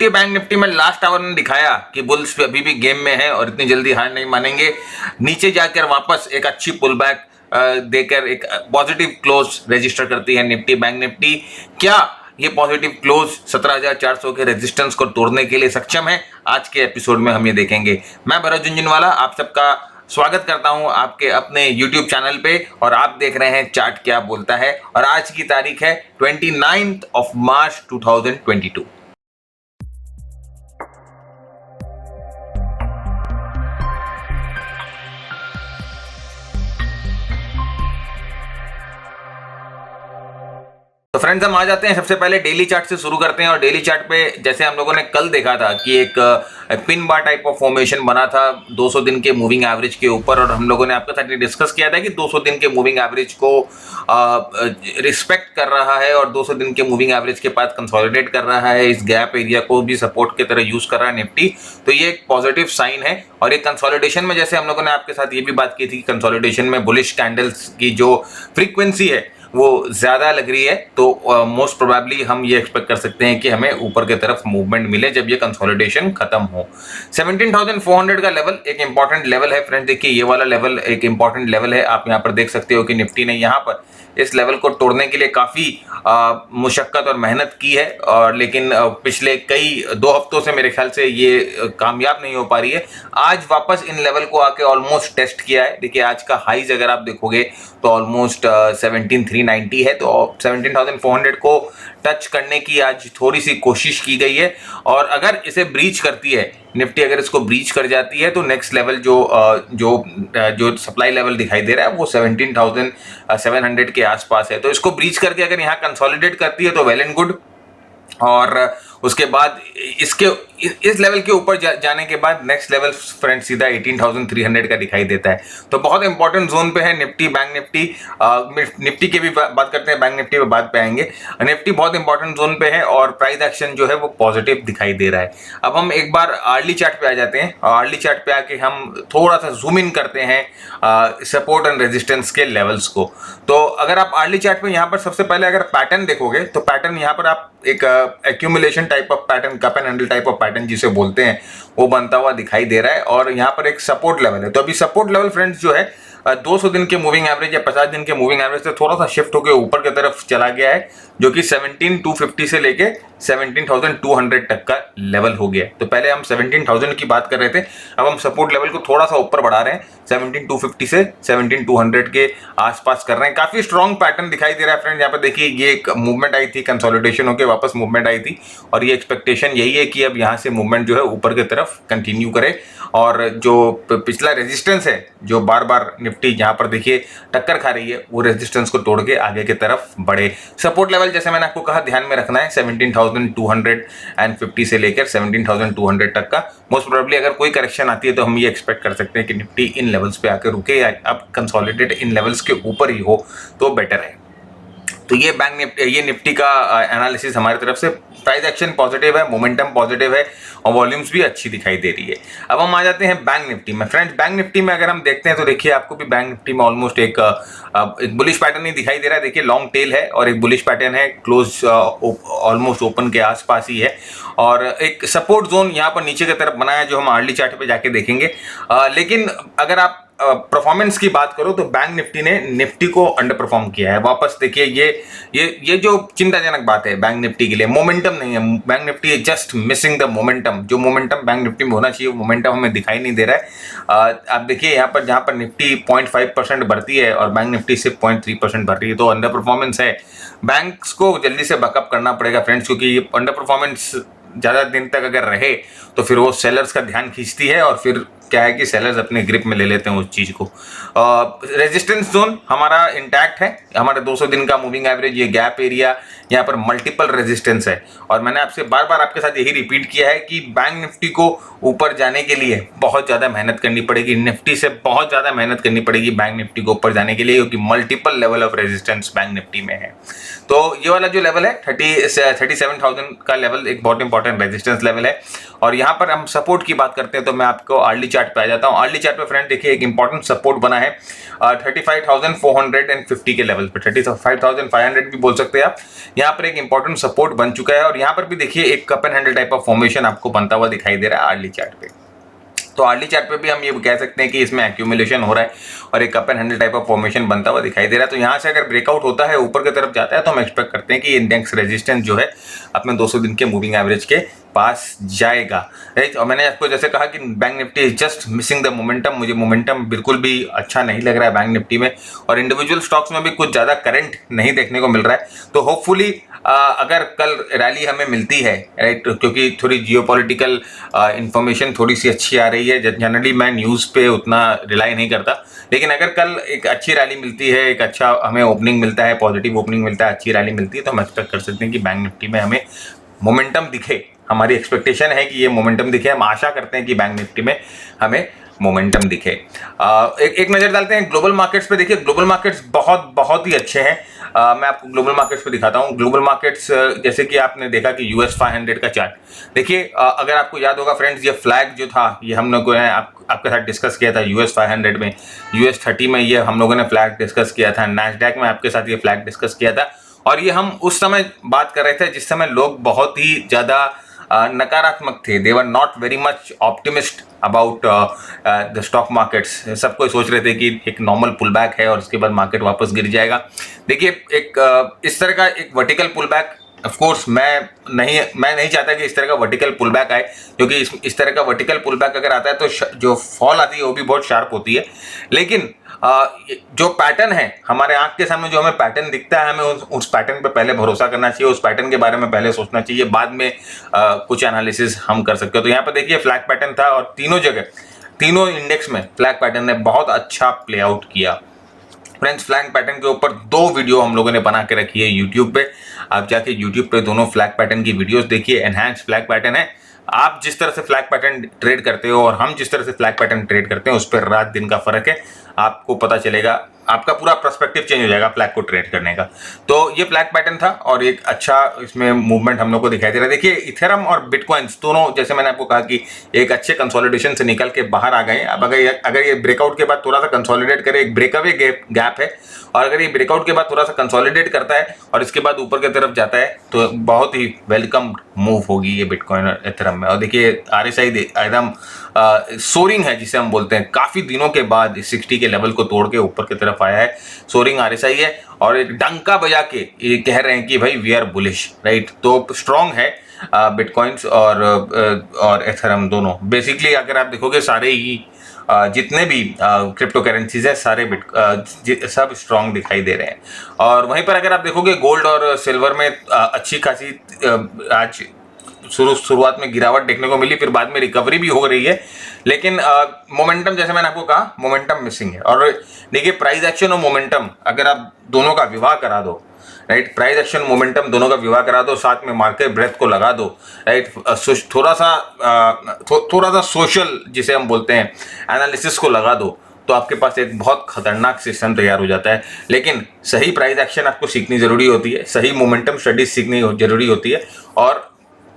Nifty bank Nifty में last hour ने दिखाया कि बुल्स अभी भी गेम में है और इतनी जल्दी हार नहीं मानेंगे। नीचे जाकर वापस एक अच्छी पुल बैक देकर एक पॉजिटिव क्लोज रजिस्टर करती है निफ्टी बैंक निफ्टी। क्या ये पॉजिटिव क्लोज 17,400 के रेजिस्टेंस को तोड़ने के लिए सक्षम है? आज के एपिसोड में हम ये देखेंगे। मैं भरत झुनझुनवाला आप सबका स्वागत करता हूं आपके अपने YouTube चैनल पे और आप देख रहे हैं चार्ट क्या बोलता है। और आज की तारीख है 29 मार्च 2022। तो फ्रेंड्स हम आ जाते हैं, सबसे पहले डेली चार्ट से शुरू करते हैं। और डेली चार्ट पे जैसे हम लोगों ने कल देखा था कि एक pin bar type of formation बना था 200 दिन के मूविंग एवरेज के ऊपर, और हम लोगों ने आपके साथ डिस्कस किया था कि 200 दिन के मूविंग एवरेज को रिस्पेक्ट कर रहा है और 200 दिन के मूविंग एवरेज के पास कंसोलिडेट कर रहा है, इस गैप एरिया को भी सपोर्ट की तरह यूज कर रहा है निफ्टी। तो ये एक पॉजिटिव साइन है। और ये कंसोलिडेशन में जैसे हम लोगों ने आपके साथ ये भी बात की थी कि कंसोलिडेशन में बुलिश कैंडल्स की जो फ्रीक्वेंसी है वो ज्यादा लग रही है, तो मोस्ट प्रोबेबली हम ये एक्सपेक्ट कर सकते हैं कि हमें ऊपर की तरफ मूवमेंट मिले जब ये कंसोलिडेशन खत्म हो। 17,400 का लेवल एक इंपॉर्टेंट लेवल है फ्रेंड्स। देखिए ये वाला लेवल एक इंपॉर्टेंट लेवल है। आप यहाँ पर देख सकते हो कि निफ्टी ने यहाँ पर इस लेवल को तोड़ने के लिए काफी मुशक्कत और मेहनत की है, और लेकिन पिछले कई 2 हफ्तों से मेरे ख्याल से ये कामयाब नहीं हो पा रही है। आज वापस इन लेवल को आके ऑलमोस्ट टेस्ट किया है। देखिए आज का हाईज अगर आप देखोगे तो ऑलमोस्ट 17,390 है, तो 17,400 को टच करने की आज थोड़ी सी कोशिश की गई है। और अगर इसे ब्रीच करती है निफ्टी, अगर इसको ब्रीच कर जाती है तो नेक्स्ट लेवल जो सप्लाई लेवल दिखाई दे रहा है वो 17,700 के आसपास है। तो इसको ब्रीच करके अगर यहाँ कंसोलिडेट करती है तो वेल एंड गुड। और उसके बाद इस लेवल के ऊपर जाने के बाद नेक्स्ट लेवल फ्रेंड सीधा 18,300 का दिखाई देता है। तो बहुत इंपॉर्टेंट जोन पे है निफ्टी बैंक निफ्टी। निफ्टी की भी बात करते हैं, बैंक निफ्टी पे बात पे आएंगे। निफ्टी बहुत इंपॉर्टेंट जोन पे है और प्राइस एक्शन जो है वो पॉजिटिव दिखाई दे रहा है। अब हम एक बार आर्ली चार्ट पे आ जाते हैं। आर्ली चार्ट पे आके हम थोड़ा सा जूम इन करते हैं सपोर्ट एंड रेजिस्टेंस के लेवल्स को। तो अगर आप आर्ली चार्ट पे यहाँ पर सबसे पहले अगर पैटर्न देखोगे तो पैटर्न यहाँ पर आप एक accumulation type of pattern, cup and handle type of pattern जिसे बोलते हैं, वो बनता हुआ दिखाई दे रहा है। और यहाँ पर एक सपोर्ट लेवल है। तो अभी सपोर्ट लेवल फ्रेंड्स जो है 200 दिन के मूविंग एवरेज या 50 दिन के मूविंग एवरेज से थोड़ा सा शिफ्ट होकर ऊपर की तरफ चला गया है, जो कि 17,250 से लेके 17,200 तक का लेवल हो गया। तो पहले हम 17,000 की बात कर रहे थे, अब हम सपोर्ट लेवल को थोड़ा सा ऊपर बढ़ा रहे हैं, 17,250 से 17,200 के आसपास कर रहे हैं। काफी स्ट्रॉन्ग पैटर्न दिखाई दे रहा है फ्रेंड। यहाँ पर देखिए ये एक मूवमेंट आई थी, कंसोलिडेशन होकर वापस मूवमेंट आई थी, और ये एक्सपेक्टेशन यही है कि अब यहाँ से मूवमेंट जो है ऊपर की तरफ कंटिन्यू करे। और जो पिछला रेजिस्टेंस है जो बार बार निफ्टी यहाँ पर देखिए टक्कर खा रही है, वो रेजिस्टेंस को तोड़ के आगे की तरफ बढ़े। सपोर्ट लेवल जैसे मैंने आपको कहा ध्यान में रखना है 17,250 से लेकर 17,200 तक का। मोस्ट प्रोबेबली अगर कोई करेक्शन आती है तो हम ये एक्सपेक्ट कर सकते हैं कि निफ्टी इन लेवल्स पे आकर रुके या अब कंसोलिडेट इन लेवल्स के ऊपर ही हो तो बेटर है। तो ये ये निफ्टी का एनालिसिस हमारी तरफ से। प्राइस एक्शन पॉजिटिव है, मोमेंटम पॉजिटिव है और वॉल्यूम्स भी अच्छी दिखाई दे रही है। अब हम आ जाते हैं बैंक निफ्टी में फ्रेंड्स। बैंक निफ्टी में अगर हम देखते हैं तो देखिए आपको भी बैंक निफ्टी में ऑलमोस्ट एक बुलिश पैटर्न ही दिखाई दे रहा है। देखिए लॉन्ग टेल है और एक बुलिश पैटर्न है, क्लोज ऑलमोस्ट ओपन के आसपास ही है, और एक सपोर्ट जोन यहाँ पर नीचे की तरफ बना है जो हम आर्ली चार्ट पे जाके देखेंगे। लेकिन अगर आप परफॉर्मेंस की बात करो तो बैंक निफ्टी ने निफ्टी को अंडर परफॉर्म किया है। वापस देखिए ये जो चिंताजनक बात है बैंक निफ्टी के लिए, मोमेंटम नहीं है। Bank Nifty is just missing the momentum. जो मोमेंटम बैंक निफ्टी में होना चाहिए वो मोमेंटम हमें दिखाई नहीं दे रहा है। आप देखिए यहाँ पर जहाँ पर निफ्टी 0.5% बढ़ती है और बैंक निफ्टी सिर्फ 0.3% बढ़ रही है, तो अंडर परफॉर्मेंस है। बैंक्स को जल्दी से बैकअप करना पड़ेगा फ्रेंड्स, क्योंकि ये अंडर परफॉर्मेंस ज़्यादा दिन तक अगर रहे तो फिर वो सेलर्स का ध्यान खींचती है और फिर क्या है कि सेलर्स अपने ग्रिप में ले लेते हैं उस चीज़ को। रेजिस्टेंस जोन हमारा इंटैक्ट है, हमारे 200 दिन का मूविंग एवरेज, ये गैप एरिया, यहाँ पर मल्टीपल रेजिस्टेंस है। और मैंने आपसे बार बार आपके साथ यही रिपीट किया है कि बैंक निफ्टी को ऊपर जाने के लिए बहुत ज़्यादा मेहनत करनी पड़ेगी, निफ्टी से बहुत ज़्यादा मेहनत करनी पड़ेगी बैंक निफ्टी को ऊपर जाने के लिए, क्योंकि multiple level of resistance bank Nifty में है। तो ये वाला जो लेवल है 37,000 का लेवल एक बहुत इंपॉर्टेंट रेजिस्टेंस लेवल है। और यहाँ पर हम सपोर्ट की बात करते हैं तो मैं आपको आर्ली चार्ट पे आ जाता हूँ। अर्ली चार्ट पे फ्रेंड देखिए एक इंपॉर्टेंट सपोर्ट बना है 35,450 के लेवल पे, 35,500 भी बोल सकते हैं आप। यहाँ पर एक इंपॉर्टेंट सपोर्ट बन चुका है और यहाँ पर भी देखिए एक cup and handle type of formation आपको बनता हुआ दिखाई दे रहा है अर्ली चार्ट पे। तो अर्ली चार्ट पे भी हम ये कह सकते हैं कि इसमें एक्यूमुलेशन हो रहा है और एक cup and handle type of formation बनता हुआ दिखाई दे रहा है। तो यहाँ से अगर ब्रेकआउट होता है ऊपर की तरफ जाता है तो हम एक्सपेक्ट करते हैं कि इंडेक्स रेजिस्टेंस जो है अपने 200 दिन के मूविंग एवरेज के पास जाएगा, राइट। और मैंने आपको जैसे कहा कि bank Nifty is just missing the momentum, मुझे मोमेंटम बिल्कुल भी अच्छा नहीं लग रहा है बैंक निफ्टी में और इंडिविजुअल स्टॉक्स में भी कुछ ज़्यादा करंट नहीं देखने को मिल रहा है। तो होपफुली अगर कल रैली हमें मिलती है, राइट, क्योंकि थोड़ी जियोपॉलिटिकल इंफॉर्मेशन थोड़ी सी अच्छी आ रही है। जनरली मैं न्यूज़ पे उतना रिलाई नहीं करता, लेकिन अगर कल एक अच्छी रैली मिलती है, एक अच्छा हमें ओपनिंग मिलता है, पॉजिटिव ओपनिंग मिलता है, अच्छी रैली मिलती है, तो हम एक्सपेक्ट कर सकते हैं कि बैंक निफ्टी में हमें मोमेंटम दिखे। हमारी एक्सपेक्टेशन है कि ये मोमेंटम दिखे, हम आशा करते हैं कि बैंक निफ्टी में हमें मोमेंटम दिखे। एक नज़र डालते हैं ग्लोबल मार्केट्स पे। देखिए ग्लोबल मार्केट्स बहुत ही अच्छे हैं। मैं आपको ग्लोबल मार्केट्स पे दिखाता हूँ। ग्लोबल मार्केट्स जैसे कि आपने देखा कि US 500 का चार्ट देखिए, अगर आपको याद होगा फ्रेंड्स, ये फ्लैग जो था ये हम लोगों ने आपके साथ डिस्कस किया था US 500 में, US 30 में ये हम लोगों ने फ्लैग डिस्कस किया था, नैस्डैक में आपके साथ ये फ्लैग डिस्कस किया था। और ये हम उस समय बात कर रहे थे जिस समय लोग बहुत ही ज़्यादा नकारात्मक थे। They were not very much optimist about the stock markets. सब कोई सोच रहे थे कि एक नॉर्मल पुल बैक है और उसके बाद मार्केट वापस गिर जाएगा। देखिए एक इस तरह का एक vertical pull back, of course मैं नहीं चाहता कि इस तरह का वर्टिकल पुल बैक आए, क्योंकि इस तरह का वर्टिकल पुल बैक अगर आता है तो जो फॉल आती है वो भी बहुत शार्प होती है। लेकिन जो पैटर्न है हमारे आंख के सामने, जो हमें पैटर्न दिखता है, हमें उस पैटर्न पे पहले भरोसा करना चाहिए, उस पैटर्न के बारे में पहले सोचना चाहिए, बाद में कुछ एनालिसिस हम कर सकते हो। तो यहाँ पर देखिए फ्लैग पैटर्न था और तीनों जगह, तीनों इंडेक्स में फ्लैग पैटर्न ने बहुत अच्छा प्ले आउट किया। फ्रेंड्स फ्लैग पैटर्न के ऊपर 2 वीडियो हम लोगों ने बना के रखी है यूट्यूब पे, आप जाके यूट्यूब पे दोनों फ्लैग पैटर्न की वीडियोस देखिए। एनहांस फ्लैग पैटर्न है, आप जिस तरह से फ्लैग पैटर्न ट्रेड करते हो और हम जिस तरह से फ्लैग पैटर्न ट्रेड करते हैं उस पर रात दिन का फर्क है, आपको पता चलेगा, आपका पूरा पर्सपेक्टिव चेंज हो जाएगा फ्लैग को ट्रेड करने का। तो ये फ्लैग पैटर्न था और एक अच्छा इसमें मूवमेंट हम लोग को दिखाई दे रहा है। देखिए इथेरियम और बिटकॉइंस दोनों, जैसे मैंने आपको कहा कि एक अच्छे कंसोलिडेशन से निकल के बाहर आ गए। अब अगर ये ब्रेकआउट के बाद थोड़ा सा कंसोलिडेट करे, एक ब्रेकअवे गैप है, और अगर ये ब्रेकआउट के बाद थोड़ा सा कंसोलिडेट करता है और इसके बाद ऊपर की तरफ जाता है तो बहुत ही वेलकम मूव होगी ये बिटकॉइन और इथेरियम में। और देखिए RSI एकदम सोरिंग है जिसे हम बोलते हैं, काफ़ी दिनों के बाद 60 के लेवल को तोड़ के ऊपर की तरफ आया है। सोरिंग RSI है और एक डंका बजा के ये कह रहे हैं कि भाई वी आर बुलिश, राइट। तो स्ट्रॉन्ग है बिटकॉइंस और इथेरियम दोनों। बेसिकली अगर आप देखोगे सारे ही जितने भी क्रिप्टो करेंसीज है सारे सब स्ट्रॉन्ग दिखाई दे रहे हैं। और वहीं पर अगर आप देखोगे गोल्ड और सिल्वर में अच्छी खासी आज शुरुआत में गिरावट देखने को मिली, फिर बाद में रिकवरी भी हो रही है, लेकिन मोमेंटम, जैसे मैंने आपको कहा, मोमेंटम मिसिंग है। और देखिए प्राइस एक्शन और मोमेंटम अगर आप दोनों का विवाह करा दो, राइट, प्राइस एक्शन मोमेंटम दोनों का विवाह करा दो, साथ में मार्केट ब्रेथ को लगा दो, राइट, थोड़ा सा सोशल जिसे हम बोलते हैं एनालिसिस को लगा दो, तो आपके पास एक बहुत खतरनाक सिस्टम तैयार हो जाता है। लेकिन सही प्राइस एक्शन आपको सीखनी जरूरी होती है, सही मोमेंटम स्टडीज सीखनी जरूरी होती है, और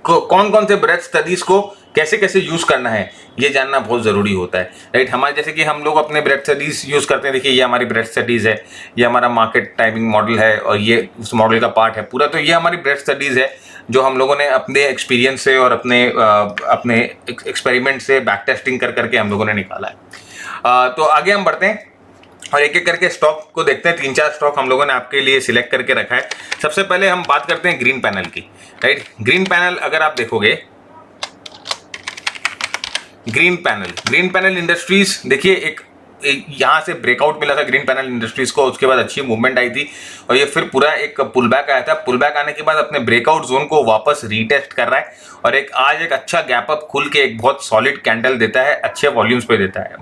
कौन कौन से ब्रेथ स्टडीज को कैसे कैसे यूज करना है ये जानना बहुत जरूरी होता है, राइट। हमारे जैसे कि हम लोग अपने ब्रेथ स्टडीज यूज करते हैं, देखिए ये हमारी ब्रेथ स्टडीज है, ये हमारा मार्केट टाइमिंग मॉडल है और ये उस मॉडल का पार्ट है पूरा। तो ये हमारी ब्रेथ स्टडीज है जो हम लोगों ने अपने एक्सपीरियंस से और अपने एक्सपेरिमेंट से बैक टेस्टिंग कर करके हम लोगों ने निकाला है। तो आगे हम बढ़ते हैं और एक एक करके स्टॉक को देखते हैं। 3-4 स्टॉक हम लोगों ने आपके लिए सिलेक्ट करके रखा है। सबसे पहले हम बात करते हैं ग्रीन पैनल की, राइट। ग्रीन पैनल अगर आप देखोगे, ग्रीन पैनल इंडस्ट्रीज, देखिए एक यहाँ से ब्रेकआउट मिला था ग्रीन पैनल इंडस्ट्रीज को, उसके बाद अच्छी मूवमेंट आई थी और ये फिर पूरा एक पुल बैक आया था। पुल बैक आने के बाद अपने ब्रेकआउट जोन को वापस रीटेस्ट कर रहा है और आज एक अच्छा गैप अप खुल के एक बहुत सॉलिड कैंडल देता है, अच्छे वॉल्यूम्स पे देता है।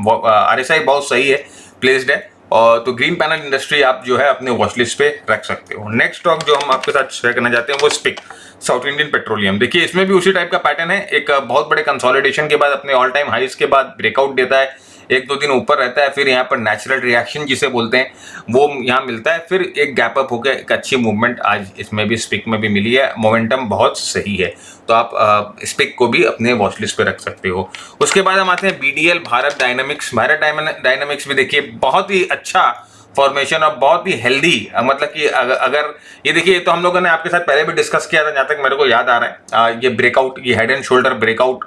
RSI बहुत सही है, प्लेस्ड है। और तो ग्रीन पैनल इंडस्ट्री आप जो है अपने वॉच लिस्ट पे रख सकते हो। नेक्स्ट स्टॉक जो हम आपके साथ शेयर करना चाहते हैं वो स्पिक, साउथ इंडियन पेट्रोलियम। देखिए इसमें भी उसी टाइप का पैटर्न है, एक बहुत बड़े कंसोलिडेशन के बाद अपने ऑल टाइम हाईज के बाद ब्रेकआउट देता है, 1-2 दिन ऊपर रहता है, फिर यहाँ पर नेचुरल रिएक्शन जिसे बोलते हैं वो यहाँ मिलता है, फिर एक गैप अप होकर एक अच्छी मूवमेंट आज इसमें भी स्पिक में भी मिली है। मोमेंटम बहुत सही है, तो आप स्पिक को भी अपने वॉच लिस्ट पे रख सकते हो। उसके बाद हम आते हैं BDL Bharat dynamics. Bharat dynamics भी देखिए बहुत ही अच्छा फॉर्मेशन और बहुत ही हेल्दी, मतलब कि अगर ये देखिए, तो हम लोगों ने आपके साथ पहले भी डिस्कस किया था, जहाँ तक मेरे को याद आ रहा है, ये ब्रेकआउट, ये हेड एंड शोल्डर ब्रेकआउट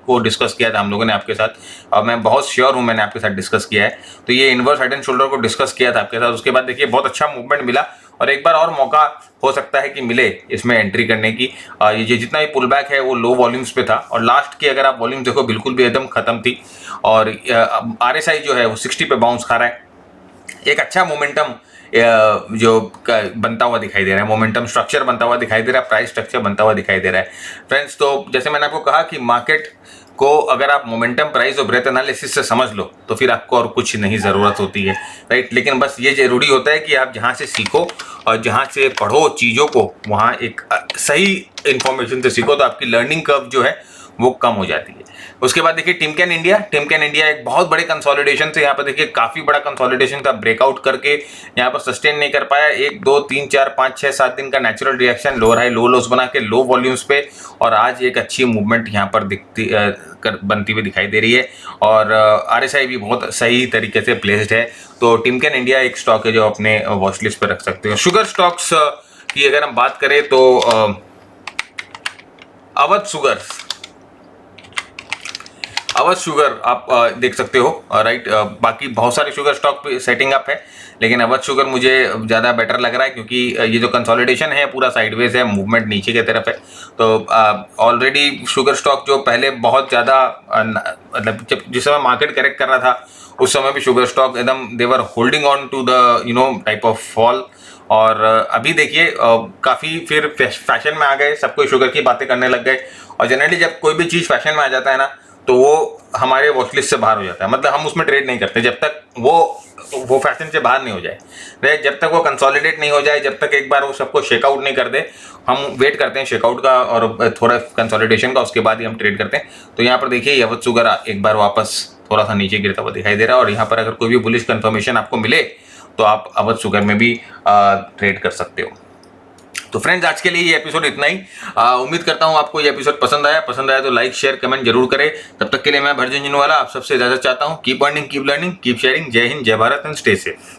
को डिस्कस किया था हम लोगों ने आपके साथ, और मैं बहुत श्योर हूँ मैंने आपके साथ डिस्कस किया है। तो ये इनवर्स हेड एंड शोल्डर को डिस्कस किया था आपके साथ। उसके बाद देखिए बहुत अच्छा मूवमेंट मिला, और एक बार और मौका हो सकता है कि मिले इसमें एंट्री करने की। ये जितना भी पुल बैक है वो लो वॉल्यूम्स पे था, और लास्ट की अगर आप वॉल्यूम देखो बिल्कुल भी एकदम खत्म थी, और RSI जो है वो 60 पे बाउंस खा रहा है। एक अच्छा मोमेंटम जो बनता हुआ दिखाई दे रहा है, मोमेंटम स्ट्रक्चर बनता हुआ दिखाई दे रहा है, प्राइस स्ट्रक्चर बनता हुआ दिखाई दे रहा है फ्रेंड्स। तो जैसे मैंने आपको कहा कि मार्केट को अगर आप मोमेंटम, प्राइस और ब्रेथ एनालिसिस से समझ लो तो फिर आपको और कुछ नहीं ज़रूरत होती है, राइट। लेकिन बस ये जरूरी होता है कि आप जहाँ से सीखो और जहाँ से पढ़ो चीज़ों को, वहाँ एक सही इंफॉर्मेशन से सीखो, तो आपकी लर्निंग कर्व जो है वो कम हो जाती है। उसके बाद देखिए टिमकेन इंडिया एक बहुत बड़े कंसोलिडेशन से, यहाँ पर देखिए काफी बड़ा कंसोलिडेशन का ब्रेकआउट करके यहाँ पर सस्टेन नहीं कर पाया। 1 2 3 4 5 6 7 दिन का natural reaction, lower high low loss बना के लो वॉल्यूम्स पे, और आज एक अच्छी मूवमेंट यहाँ पर बनती हुई दिखाई दे रही है, और RSI भी बहुत सही तरीके से प्लेस्ड है। तो टिमकेन इंडिया एक स्टॉक है जो अपने वॉच लिस्ट पर रख सकते हो। शुगर स्टॉक्स की अगर हम बात करें तो अवध शुगर आप देख सकते हो, राइट। बाकी बहुत सारे शुगर स्टॉक पे सेटिंग अप है, लेकिन अवध शुगर मुझे ज़्यादा बेटर लग रहा है, क्योंकि ये जो कंसोलिडेशन है पूरा साइडवेज है, मूवमेंट नीचे की तरफ है। तो ऑलरेडी शुगर स्टॉक जो पहले बहुत ज़्यादा, मतलब जिस समय मार्केट करेक्ट कर रहा था उस समय भी शुगर स्टॉक एकदम they were holding on to the type of fall, और अभी देखिए काफ़ी फिर फैशन में आ गए, सब कोई शुगर की बातें करने लग गए। और जनरली जब कोई भी चीज़ फैशन में आ जाता है ना, तो वो हमारे वॉचलिस्ट से बाहर हो जाता है, मतलब हम उसमें ट्रेड नहीं करते जब तक वो फैशन से बाहर नहीं हो जाए, जब तक वो कंसोलिडेट नहीं हो जाए, जब तक एक बार वो सबको शेकआउट नहीं कर दे, हम वेट करते हैं शेकआउट का और थोड़ा कंसोलिडेशन का, उसके बाद ही हम ट्रेड करते हैं। तो यहाँ पर देखिए अवध शुगर एक बार वापस थोड़ा सा नीचे गिरता हुआ दिखाई दे रहा है, और यहाँ पर अगर कोई भी बुलिश कंफर्मेशन आपको मिले तो आप अवध शुगर में भी ट्रेड कर सकते हो। तो फ्रेंड्स आज के लिए ये एपिसोड इतना ही। उम्मीद करता हूँ आपको ये एपिसोड पसंद आया तो लाइक शेयर कमेंट जरूर करें। तब तक के लिए मैं भरजन जिनवाला आप सबसे इजाजत चाहता हूँ। Keep earning, keep learning, keep sharing. जय हिंद, जय भारत एंड स्टे सेफ।